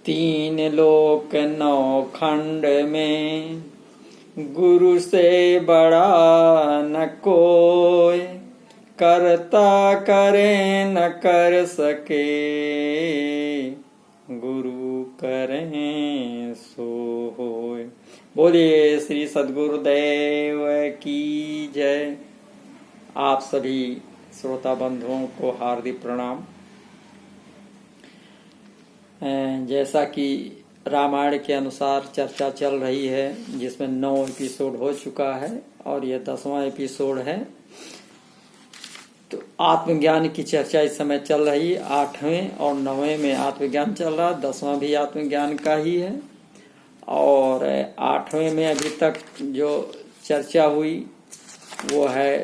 तीन लोक नौ खंड में गुरु से बड़ा न कोई, करता करे न कर सके, गुरु करें सो होय। बोलिए श्री सद्गुरुदेव की जय। आप सभी श्रोता बंधुओं को हार्दिक प्रणाम। जैसा कि रामायण के अनुसार चर्चा चल रही है, जिसमें 9 एपिसोड हो चुका है और यह 10वां एपिसोड है। तो आत्मज्ञान की चर्चा इस समय चल रही है। 8वें और 9वें में आत्मज्ञान चल रहा, 10वां भी आत्मज्ञान का ही है। और 8वें में अभी तक जो चर्चा हुई वो है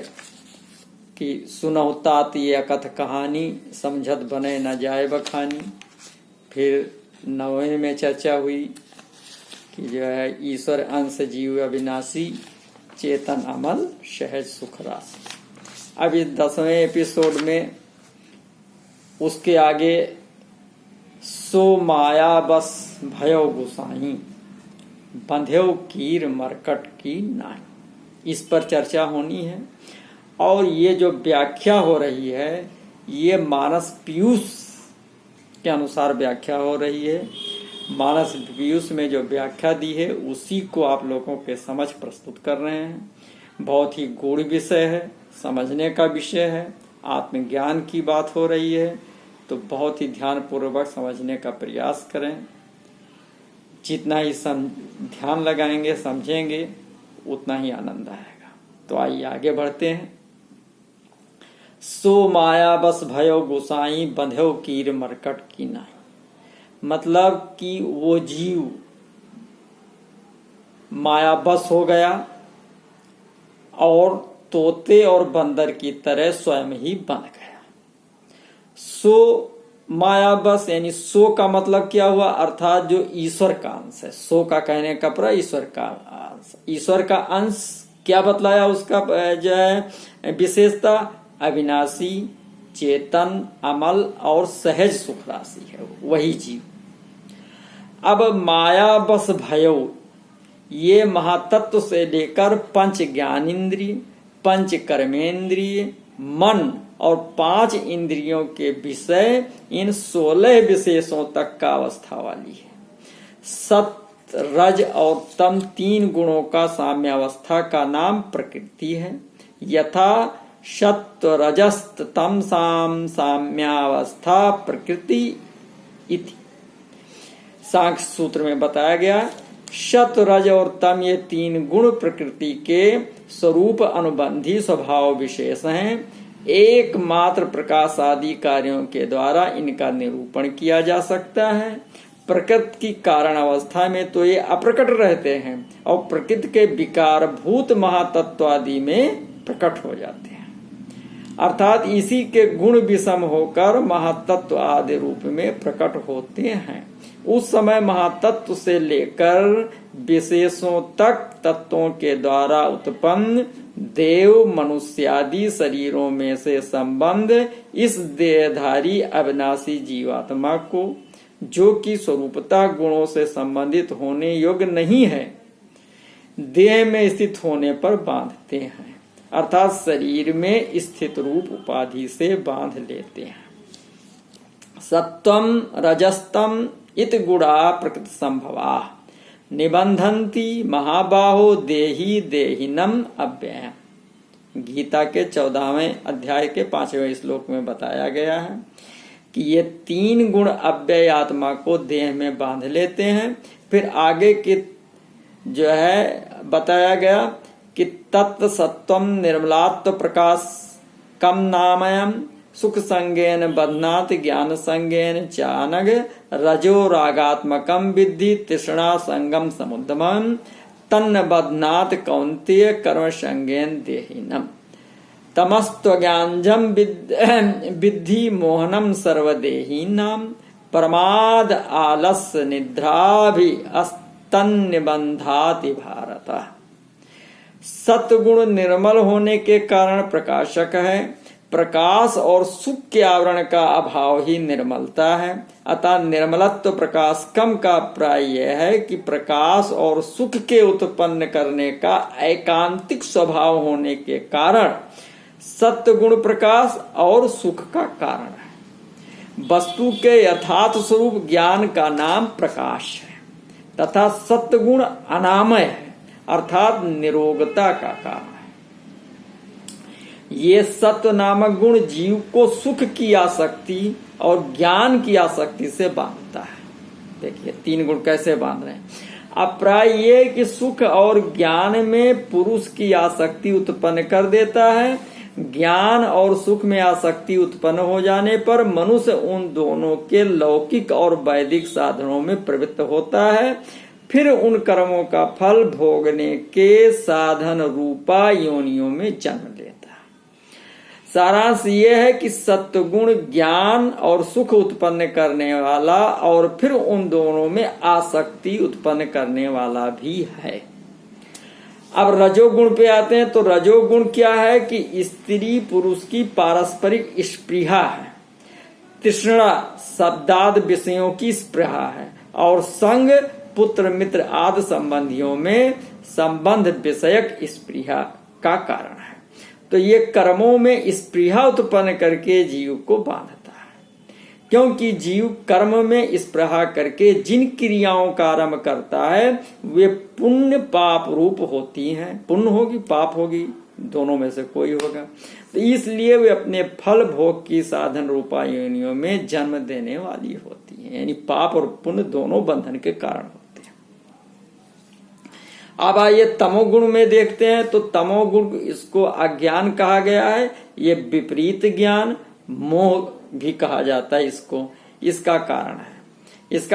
कि सुनहु तात ये कथ कहानी, समझत बने न जाए बखानी। फिर 9वें में चर्चा हुई कि जो है ईश्वर अंश जीव अविनाशी, चेतन अमल सहज सुख राशि। अब इस 10वें एपिसोड में उसके आगे सो माया बस भयो गुसाई, बंध्यो कीर मरकट की नाई, इस पर चर्चा होनी है। और ये जो व्याख्या हो रही है ये मानस पीयूष के अनुसार व्याख्या हो रही है। मानस पीयूष में जो व्याख्या दी है उसी को आप लोगों के समझ प्रस्तुत कर रहे हैं। बहुत ही गूढ़ विषय है, समझने का विषय है, आत्मज्ञान की बात हो रही है, तो बहुत ही ध्यान पूर्वक समझने का प्रयास करें। जितना ही ध्यान लगाएंगे, समझेंगे, उतना ही आनंद आएगा। तो आइए आगे बढ़ते हैं। सो माया बस भयो गुसाई, बंध्यो कीर मरकट की नाई। मतलब कि वो जीव माया बस हो गया और तोते और बंदर की तरह स्वयं ही बन गया। सो माया बस यानी सो का मतलब क्या हुआ, अर्थात जो ईश्वर का अंश है। सो का कहने का पर ईश्वर का अंश। ईश्वर का अंश क्या बतलाया, उसका जो है विशेषता अविनाशी, चेतन, अमल और सहज सुख राशि है, वही जीव। अब माया बस भयो, ये महातत्व से लेकर पंच ज्ञानेन्द्रिय, पंच कर्मेंद्रिय, मन और 5 इंद्रियों के विषय, इन 16 विशेषों तक का अवस्था वाली है। सत, रज और तम 3 गुणों का साम्यावस्था का नाम प्रकृति है। यथा सत्व रजस्त तम साम साम्यावस्था प्रकृति इति सांख्य सूत्र में बताया गया। सत्व, रज और तम ये 3 गुण प्रकृति के स्वरूप अनुबंधी स्वभाव विशेष हैं। एकमात्र प्रकाश आदि कार्यों के द्वारा इनका निरूपण किया जा सकता है। प्रकृति की कारण अवस्था में तो ये अप्रकट रहते हैं और प्रकृति के विकार भूत महातत्व आदि में प्रकट हो जाते हैं। अर्थात इसी के गुण विषम होकर महातत्व आदि रूप में प्रकट होते हैं। उस समय महातत्व से लेकर विशेषों तक तत्वों के द्वारा उत्पन्न देव मनुष्यादि शरीरों में से संबंध इस देहधारी अविनाशी जीवात्मा को, जो कि स्वरूपता गुणों से संबंधित होने योग्य नहीं है, देह में स्थित होने पर बांधते हैं। अर्थात शरीर में स्थित रूप उपाधि से बांध लेते हैं। सत्वम रजस्तम इत गुणा प्रकृति संभवा, निबंधन्ति महाबाहो देही देहिनम अव्ययम्। गीता के 14वें अध्याय के 5वें श्लोक में बताया गया है कि ये 3 गुण अव्यय आत्मा को देह में बांध लेते हैं। फिर आगे के जो है बताया गया कि तत्व सत्वम निर्मलात्व प्रकाश कम नामयम, सुख संगेन बध्नात ज्ञान संगेन चानग, रजो रागात्मकम विद्धि तृष्णा संगम समुद्रमम, तन्न बध्नात कौन्तेय कर्म संगेन देहिनम, तमस्त्वज्ञानजम विद्धि मोहनम सर्वदेहीनाम, प्रमाद आलस्य निद्राभि अस्तन्य बंधाति भारत। सत्गुण निर्मल होने के कारण प्रकाशक है, प्रकाश और सुख के आवरण का अभाव ही निर्मलता है। अतः निर्मलत्व प्रकाश कम का प्राय यह है कि प्रकाश और सुख के उत्पन्न करने का एकांतिक स्वभाव होने के कारण सत्य गुण प्रकाश और सुख का कारण है। वस्तु के यथार्थ स्वरूप ज्ञान का नाम प्रकाश है तथा सत्य गुण अनामय है अर्थात निरोगता का कारण है। ये सत्व नामक गुण जीव को सुख की आसक्ति और ज्ञान की आसक्ति से बांधता है। देखिए 3 गुण कैसे बांध रहे हैं। अब प्राय ये कि सुख और ज्ञान में पुरुष की आसक्ति उत्पन्न कर देता है। ज्ञान और सुख में आसक्ति उत्पन्न हो जाने पर मनुष्य उन दोनों के लौकिक और वैदिक साधनों में प्रवृत्त होता है। फिर उन कर्मों का फल भोगने के साधन रूपा योनियों में जन्म लेता है। सारांश ये है कि सत्वगुण ज्ञान और सुख उत्पन्न करने वाला और फिर उन दोनों में आसक्ति उत्पन्न करने वाला भी है। अब रजोगुण पे आते हैं। तो रजोगुण क्या है कि स्त्री पुरुष की पारस्परिक स्पृहा है, तृष्णा शब्दाद विषयों की स्पृहा है और संग पुत्र मित्र आदि संबंधियों में संबंध विषयक स्पृहा का कारण है। तो ये कर्मों में स्पृहा उत्पन्न करके जीव को बांधता है, क्योंकि जीव कर्म में स्पृहा करके जिन क्रियाओं का आरंभ करता है वे पुण्य पाप रूप होती हैं। पुण्य होगी पाप होगी, दोनों में से कोई होगा। तो इसलिए वे अपने फल भोग की साधन रूपा योनियों में जन्म देने वाली होती हैं। यानी पाप और पुण्य दोनों बंधन के कारण होते हैं। अब आइए तमोगुण में देखते हैं। तो तमोगुण इसको अज्ञान कहा गया है। ये विपरीत ज्ञान, मोह भी कहा जाता है इसको। इसका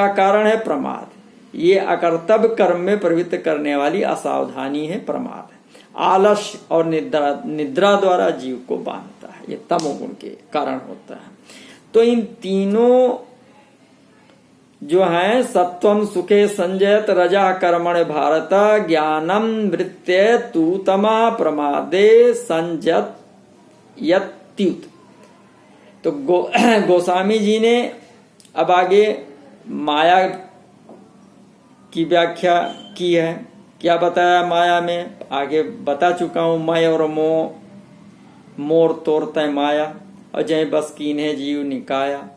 कारण है प्रमाद। ये अकर्तव्य कर्म में प्रवृत्त करने वाली असावधानी है, प्रमाद है। आलस्य और निद्रा द्वारा जीव को बांधता है। ये तमोगुण के कारण होता है। तो इन तीनों जो है सत्वम सुखे संजयत रजा कर्मण भारत ज्ञानम वृत्ते तू तमा प्रमादे संजत यत्युत। तो गोस्वामी जी ने अब आगे माया की व्याख्या की है। क्या बताया माया में? आगे बता चुका हूं। मैं और मोर तोरते माया और जय बस कीन्हे जीव निकाया।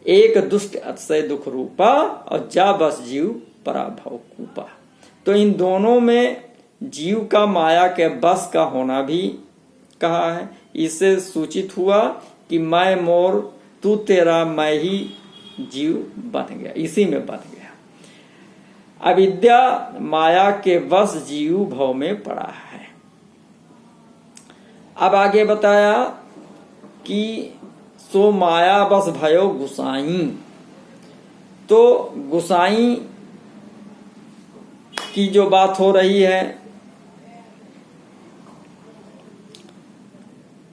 एक दुष्ट अतिशय दुख रूपा और जा बस जीव पराभव कूपा। तो इन दोनों में जीव का माया के बस का होना भी कहा है। इससे सूचित हुआ कि मैं मोर तू तेरा, मैं ही जीव बन गया, इसी में बन गया। अविद्या माया के वश जीव भव में पड़ा है। अब आगे बताया कि सो माया बस भयो गुसाई। तो गुसाई की जो बात हो रही है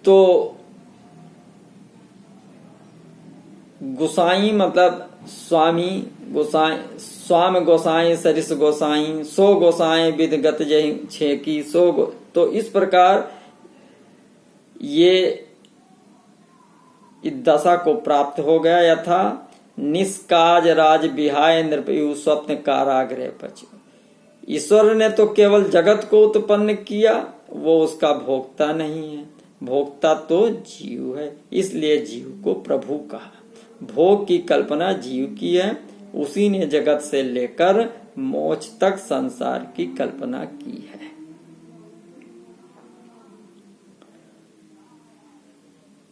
तो गुसाई मतलब स्वामी गोसाई, स्वाम गोसाई सरिस गोसाई, सो गोसाई विद गत जय छेकी सो तो इस प्रकार ये दशा को प्राप्त हो गया। यथा निष्काज राज विहाय नृपयु स्वप्न कारागृह पचु। ईश्वर ने तो केवल जगत को उत्पन्न किया, वो उसका भोक्ता नहीं है। भोक्ता तो जीव है, इसलिए जीव को प्रभु कहा। भोग की कल्पना जीव की है, उसी ने जगत से लेकर मोक्ष तक संसार की कल्पना की है।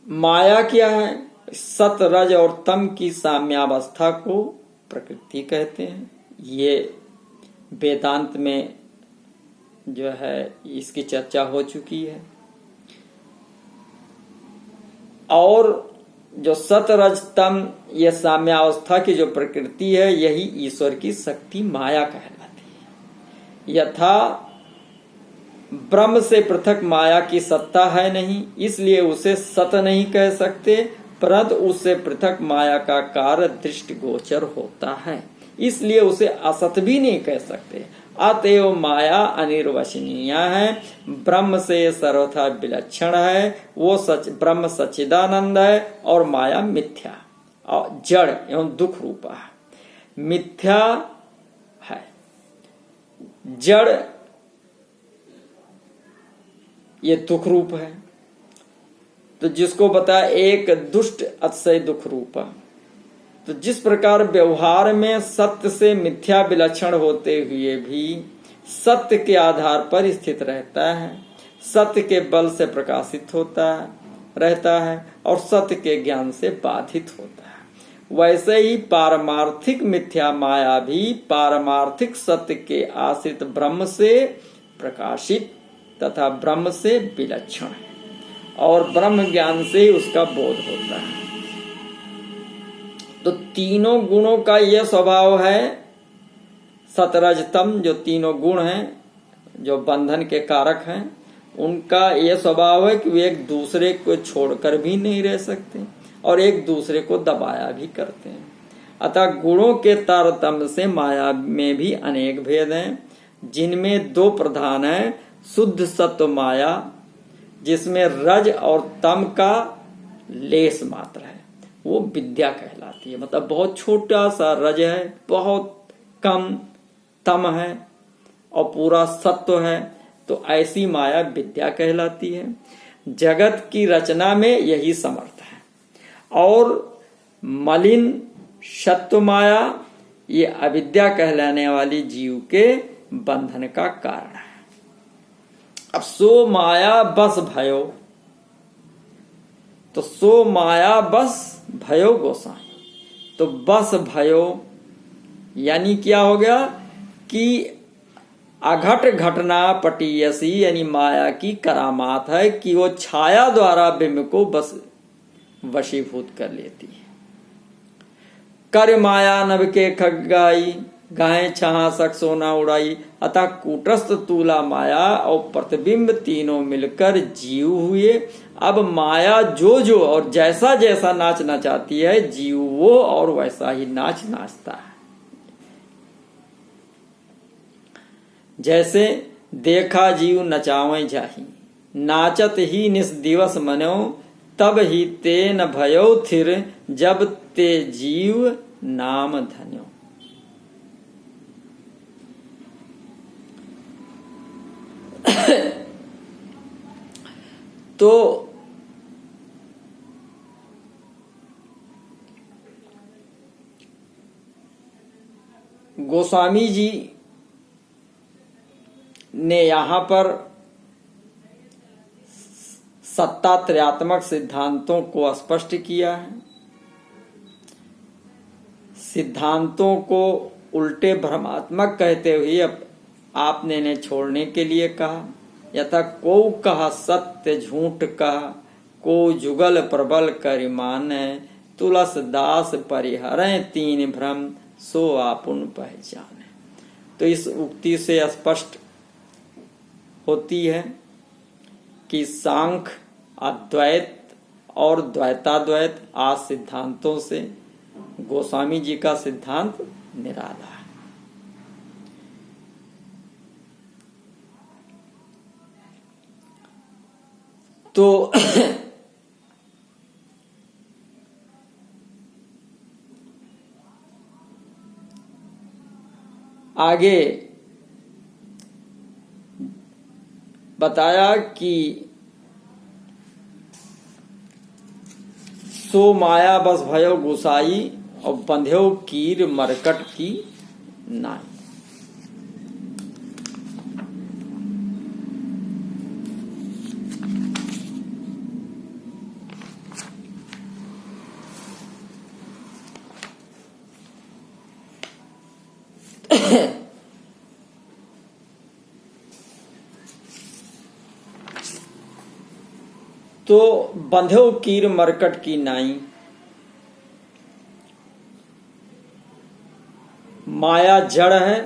माया क्या है? सत रज और तम की साम्यावस्था को प्रकृति कहते हैं। ये वेदांत में जो है इसकी चर्चा हो चुकी है। और जो सत रज तम ये साम्यावस्था की जो प्रकृति है यही ईश्वर की शक्ति माया कहलाती है। यथा ब्रह्म से पृथक माया की सत्ता है नहीं, इसलिए उसे सत नहीं कह सकते, परंतु उससे पृथक माया का कार्य दृष्टि गोचर होता है, इसलिए उसे असत भी नहीं कह सकते। अतएव माया अनिर्वचनीय है, ब्रह्म से सर्वथा विलक्षण है। वो सच ब्रह्म सच्चिदानंद है और माया मिथ्या और जड़ एवं दुख रूपा है। मिथ्या है, जड़ ये दुख रूप है। तो जिसको बताया एक दुष्ट अतिशय दुख रूपा। तो जिस प्रकार व्यवहार में सत्य से मिथ्या विलक्षण होते हुए भी सत्य के आधार पर स्थित रहता है, सत्य के बल से प्रकाशित होता है रहता है और सत्य के ज्ञान से बाधित होता है, वैसे ही पारमार्थिक मिथ्या माया भी पारमार्थिक सत्य के आश्रित ब्रह्म से प्रकाशित तथा ब्रह्म से विलक्षण है और ब्रह्म ज्ञान से ही उसका बोध होता है। तो तीनों गुणों का यह स्वभाव है, सतरजतम जो तीनों गुण हैं जो बंधन के कारक हैं, उनका यह स्वभाव है कि वे एक दूसरे को छोड़कर भी नहीं रह सकते और एक दूसरे को दबाया भी करते हैं। अतः गुणों के तारतम्य से माया में भी अनेक भेद हैं, जिनमें दो प्रधान हैं। शुद्ध सत्व माया, जिसमें रज और तम का लेस मात्र है, वो विद्या कहलाती है। मतलब बहुत छोटा सा रज है, बहुत कम तम है और पूरा सत्व है, तो ऐसी माया विद्या कहलाती है। जगत की रचना में यही समर्थ है। और मलिन सत्व माया ये अविद्या कहलाने वाली जीव के बंधन का कारण है। अब सो माया बस भयो, तो सो माया बस भयो गोसाई। तो बस भयो यानी क्या हो गया कि अघट घटना पटीयसी, यानी माया की करामात है कि वो छाया द्वारा बिंब को बस वशीभूत कर लेती है। कर माया नभ के खगाई, गाय छहा सक सोना उड़ाई। अतः कूटस्थ तूला माया और प्रतिबिंब तीनों मिलकर जीव हुए। अब माया जो जो और जैसा जैसा नाच नचाती है, जीव वो और वैसा ही नाच नाचता है। जैसे देखा जीव नचावे जाही, नाचत ही निस दिवस मनो, तब ही ते न भयो थिर, जब ते जीव नाम धन्यो। तो गोस्वामी जी ने यहां पर सत्ता त्रयात्मक सिद्धांतों को स्पष्ट किया है। सिद्धांतों को उल्टे भ्रमात्मक कहते हुए अब आपने इन्हें छोड़ने के लिए कहा। यथा को कहा सत्य झूठ कहा, को जुगल प्रबल करिमान, तुलसदास परिहरें तीन भ्रम, सो आपुन पहचान। तो इस उक्ति से स्पष्ट होती है कि सांख्य अद्वैत और द्वैताद्वैत आज सिद्धांतों से गोस्वामी जी का सिद्धांत निराला है। तो आगे बताया कि सो माया बस भयो गुसाई और बंध्यो कीर मरकट की नाई। तो बंध्यो कीर मरकट की नाई, माया जड़ है,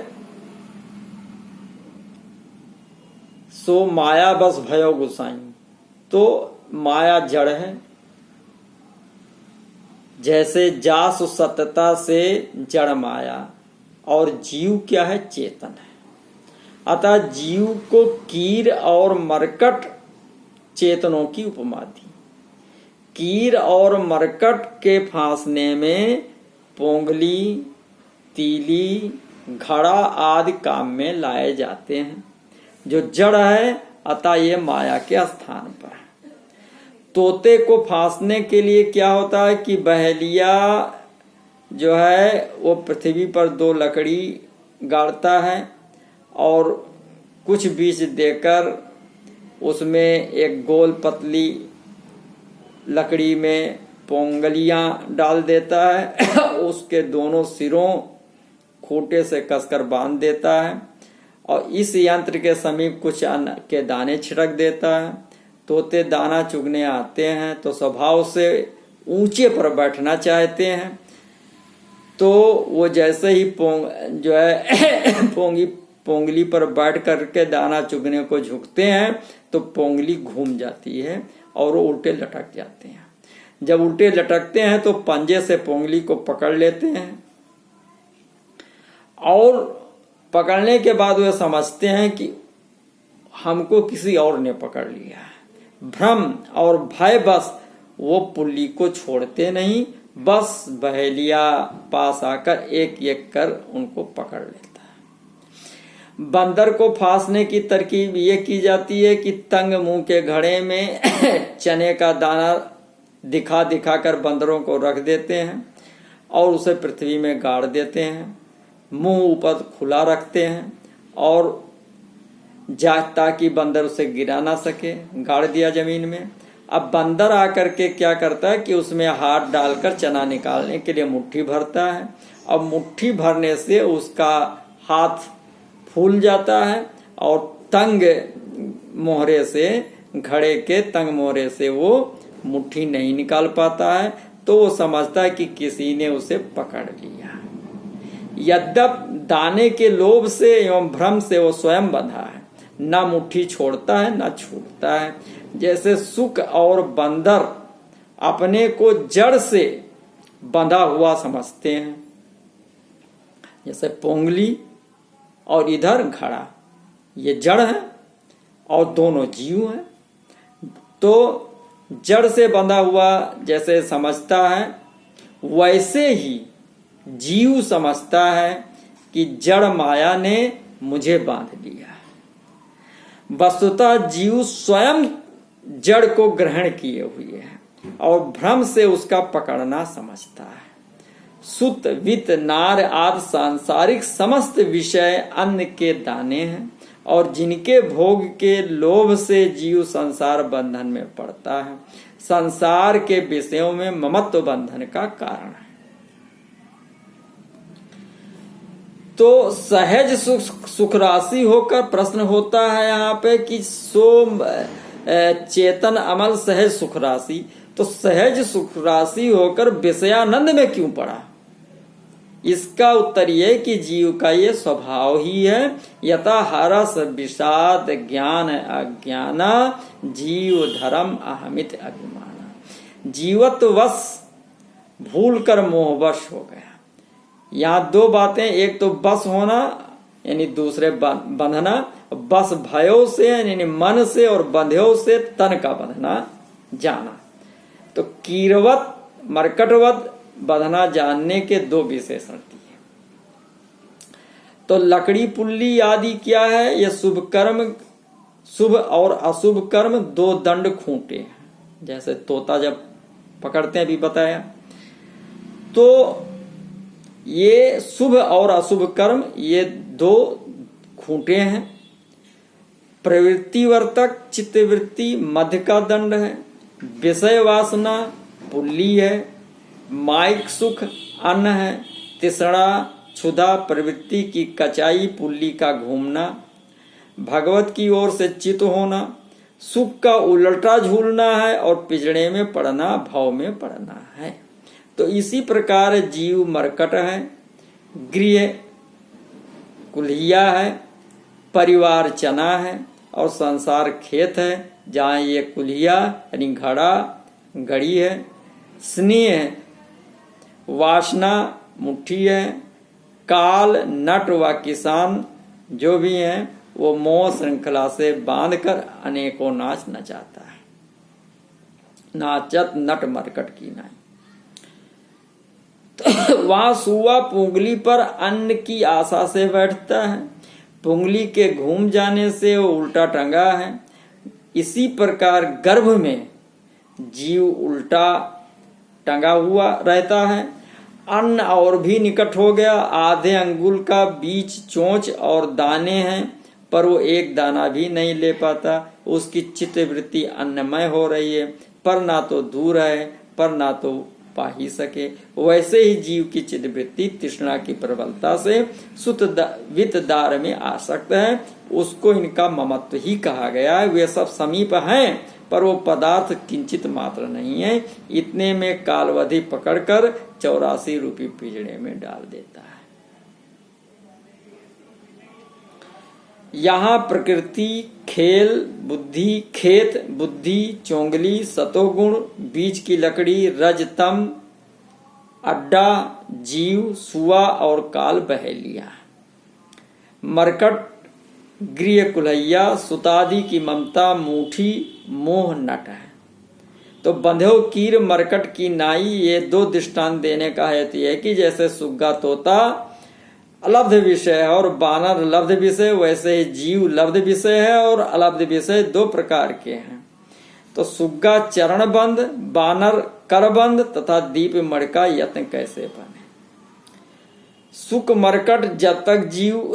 सो माया बस भयो गुसाई। तो माया जड़ है, जैसे जासु सतता से जड़ माया, और जीव क्या है? चेतन है। अतः जीव को कीर और मरकट चेतनों की उपमा दी। कीर और मरकट के फांसने में पोंगली, तीली, घड़ा आदि काम में लाए जाते हैं, जो जड़ है, अतः ये माया के स्थान पर है। तोते को फांसने के लिए क्या होता है कि बहेलिया जो है वो पृथ्वी पर 2 लकड़ी गाड़ता है और कुछ बीज देकर उसमें एक गोल पतली लकड़ी में पोंगलियां डाल देता है उसके दोनों सिरों खूंटे से कसकर बांध देता है और इस यंत्र के समीप कुछ अन्न के दाने छिड़क देता है। तोते दाना चुगने आते हैं तो स्वभाव से ऊंचे पर बैठना चाहते हैं, तो वो जैसे ही जो है पोंगली पर बैठ करके दाना चुगने को झुकते हैं तो पोंगली घूम जाती है और वो उल्टे लटक जाते हैं। जब उल्टे लटकते हैं तो पंजे से पोंगली को पकड़ लेते हैं और पकड़ने के बाद वे समझते हैं कि हमको किसी और ने पकड़ लिया है। भ्रम और भय बस वो पुल्ली को छोड़ते नहीं, बस बहेलिया पास आकर एक एक कर उनको पकड़ लेता है। बंदर को फांसने की तरकीब ये की जाती है कि तंग मुंह के घड़े में चने का दाना दिखा दिखा कर बंदरों को रख देते हैं और उसे पृथ्वी में गाड़ देते हैं। मुंह ऊपर खुला रखते हैं और ताकि बंदर उसे गिरा ना सके, गाड़ दिया जमीन में। अब बंदर आकर के क्या करता है कि उसमें हाथ डालकर चना निकालने के लिए मुट्ठी भरता है। अब मुट्ठी भरने से उसका हाथ फूल जाता है और तंग मोहरे से, घड़े के तंग मोहरे से वो मुट्ठी नहीं निकाल पाता है, तो वो समझता है कि किसी ने उसे पकड़ लिया। यद्यपि दाने के लोभ से एवं भ्रम से वो स्वयं बंधा है, ना मुट्ठी छोड़ता है ना छूटता है। जैसे सुक और बंदर अपने को जड़ से बंधा हुआ समझते हैं, जैसे पोंगली और इधर घड़ा, ये जड़ है और दोनों जीव हैं। तो जड़ से बंधा हुआ जैसे समझता है, वैसे ही जीव समझता है कि जड़ माया ने मुझे बांध लिया। वस्तुतः जीव स्वयं जड़ को ग्रहण किए हुए है और भ्रम से उसका पकड़ना समझता है। सुत, वित्त, नार आदि सांसारिक समस्त विषय अन्न के दाने हैं और जिनके भोग के लोभ से जीव संसार बंधन में पड़ता है। संसार के विषयों में ममत्व बंधन का कारण है। तो सहज सुख राशि होकर प्रश्न होता है यहाँ पे कि चेतन अमल सहज सुख राशि, तो सहज सुख राशि होकर विषयानंद में क्यों पड़ा? इसका उत्तर ये कि जीव का ये स्वभाव ही है। यथा हरस विषाद ज्ञान अज्ञाना जीव धर्म अहमित अभिमाना। जीवत्वश भूल कर मोहवश हो गया। यहाँ 2 बातें, एक तो बस होना यानी दूसरे बंधना, बस भयो से यानी मन से और बंध्यो से तन का बंधना जाना। तो कीरवत मरकटवत बंधना जानने के 2 विशेषण दिए। तो लकड़ी पुल्ली आदि क्या है? ये शुभ कर्म, शुभ और अशुभ कर्म 2 दंड खूंटे हैं। जैसे तोता जब पकड़ते हैं, अभी बताया, तो ये शुभ और अशुभ कर्म ये 2 खूंटे हैं। प्रवृत्ति वर्तक चित्तवृत्ति मध्य का दंड है। विषय वासना पुल्ली है। माइक सुख अन्न है। तिसड़ा क्षुधा प्रवृत्ति की कचाई पुल्ली का घूमना। भगवत की ओर से चित होना। सुख का उलटा झूलना है और पिजड़े में पड़ना, भाव में पड़ना है। तो इसी प्रकार जीव मरकट है, गृह कुल्हिया है, परिवार चना है और संसार खेत है, जहाँ ये कुल्हिया यानी घड़ा घड़ी है। स्नेह है, वासना मुट्ठी है। काल नट व किसान जो भी हैं वो मोह श्रृंखला से बांधकर अनेकों नाच नचाता है। नाचत नट मरकट की नाई। तो वहां सुआ पुंगली पर अन्न की आशा से बैठता है, पुंगली के घूम जाने से वो उल्टा टंगा है। इसी प्रकार गर्भ में जीव उल्टा टंगा हुआ रहता है। अन्न और भी निकट हो गया, आधे अंगुल का बीच चोंच और दाने हैं, पर वो एक दाना भी नहीं ले पाता। उसकी चित्तवृत्ति अन्नमय हो रही है, पर ना तो दूर है, पर ना तो पा ही सके। वैसे ही जीव की चित्तवृत्ति तृष्णा की प्रबलता से सुत वित दार में आसक्त है। उसको इनका ममत्व ही कहा गया है। वे सब समीप हैं, पर वो पदार्थ किंचित मात्र नहीं है। इतने में कालवधि पकड़कर 84 रूपी पिंजड़े में डाल देता है। यहाँ प्रकृति, खेत बुद्धि, चोंगली, सतोगुण, बीच की लकड़ी, रजतम, अड्डा, जीव, सुआ और काल बहेलिया, मरकट, गृह कुल्हैया, सुतादि की ममता, मूठी, मोह नट है। तो बंधो कीर मरकट की नाई, ये दो दृष्टांत देने का हेतु है कि जैसे सुग्गा तोता अलब्ध विषय है और बानर लब्ध विषय, वैसे ही जीव लब्ध विषय है और अलब्ध विषय दो प्रकार के हैं। तो सुग्गा चरण बंद, बानर करबंद तथा दीप मड़का यत्न कैसे बने। सुख मरकट जब तक जीव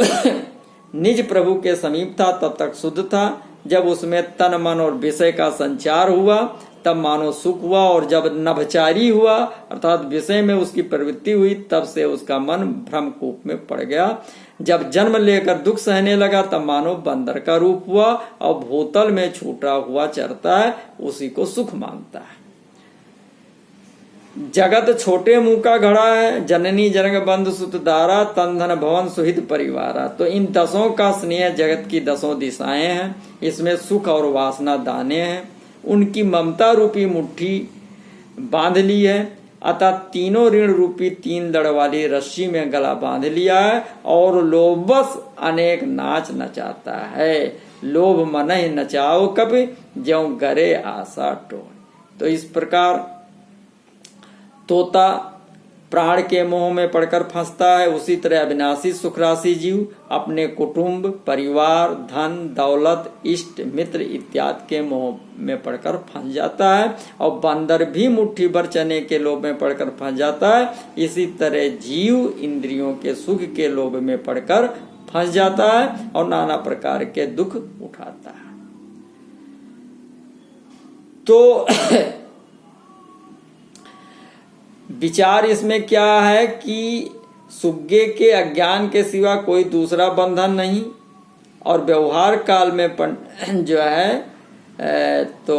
निज प्रभु के समीप था तब तक शुद्ध था। जब उसमें तन मन और विषय का संचार हुआ तब मानो सुख हुआ, और जब नभचारी हुआ अर्थात विषय में उसकी प्रवृत्ति हुई तब से उसका मन भ्रमकूप में पड़ गया। जब जन्म लेकर दुख सहने लगा तब मानो बंदर का रूप हुआ और भूतल में छूटा हुआ चरता है, उसी को सुख मानता है। जगत छोटे मुंह का घड़ा है, जननी जनक बंधु सुत दारा, तन धन भवन सुहित परिवारा। तो इन दसों का स्नेह जगत की दसों दिशाएं हैं। इसमें सुख और वासना दाने हैं, उनकी ममता रूपी मुट्ठी बांध ली है। अतः तीनों ऋण रूपी 3 दड़ वाली रस्सी में गला बांध लिया है और लोभवश अनेक नाच नचाता है। लोभ मनहि नचाओ कभी, ज्यों गरे आशा टोह। तो इस प्रकार तोता प्राण के मोह में पड़कर फंसता है, उसी तरह अविनाशी सुखराशि जीव अपने कुटुंब, परिवार, धन दौलत, इष्ट मित्र इत्यादि के मोह में पड़कर फंस जाता है। और बंदर भी मुट्ठी भर चने के लोभ में पड़कर फंस जाता है। इसी तरह जीव इंद्रियों के सुख के लोभ में पड़कर फंस जाता है और नाना प्रकार के दुख उठाता है। तो विचार इसमें क्या है कि सुग्गे के अज्ञान के सिवा कोई दूसरा बंधन नहीं, और व्यवहार काल में जो है तो